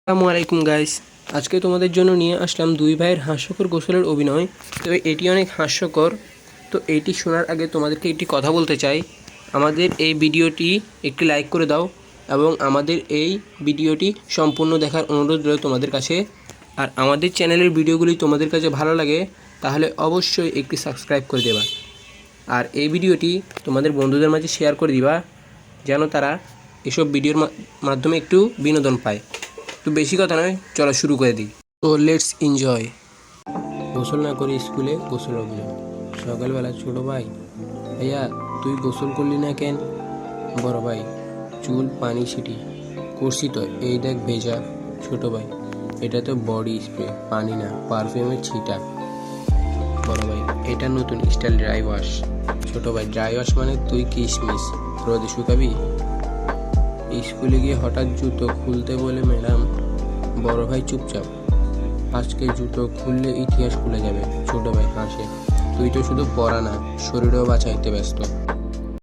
আসসালামু আলাইকুম গাইস। আজকে তোমাদের জন্য নিয়ে আসলাম দুই ভাইয়ের হাস্যকর গোসলের অভিনয়। তো এটি অনেক হাস্যকর। তো এটি শোনার আগে তোমাদেরকে একটি কথা বলতে চাই। আমাদের এই ভিডিওটি একটি লাইক করে দাও এবং আমাদের এই ভিডিওটি সম্পূর্ণ দেখার অনুরোধ রইল তোমাদের কাছে। আর আমাদের চ্যানেলের ভিডিওগুলি তোমাদের কাছে ভালো লাগে তাহলে অবশ্যই একটি সাবস্ক্রাইব করে দেবা। আর এই ভিডিওটি তোমাদের বন্ধুদের মাঝে শেয়ার করে দিবা যেন তারা এসব ভিডিওর মাধ্যমে একটু বিনোদন পায়। তো বেশি কথা নয়, চলো শুরু করে দিই। তো লেটস এনজয়। গোসল না করে স্কুলে গোসল অভিনয়। সকালবেলা ছোট ভাই, ভাইয়া তুই গোসল করলি না কেন? বড় ভাই, চুল পানি ছিটি করছি তো, এই দেখ ভেজা। ছোট ভাই, এটা তো বডি স্প্রে, পানি না, পারফিউমের ছিটা। বড় ভাই, এটা নতুন স্টাইল ড্রাই ওয়াশ। ছোট ভাই, ড্রাই ওয়াশ মানে তুই কিশমিশ রোদে শুকাবি? স্কুলে গিয়ে হঠাৎ জুতো খুলতে বলে ম্যাডাম। বড় ভাই চুপচাপ, আজকে জুতো খুললে ইতিহাস খুলে যাবে। ছোট ভাই হাসে, তুই তো শুধু পড়া না, শরীরও বাঁচাইতে ব্যস্ত।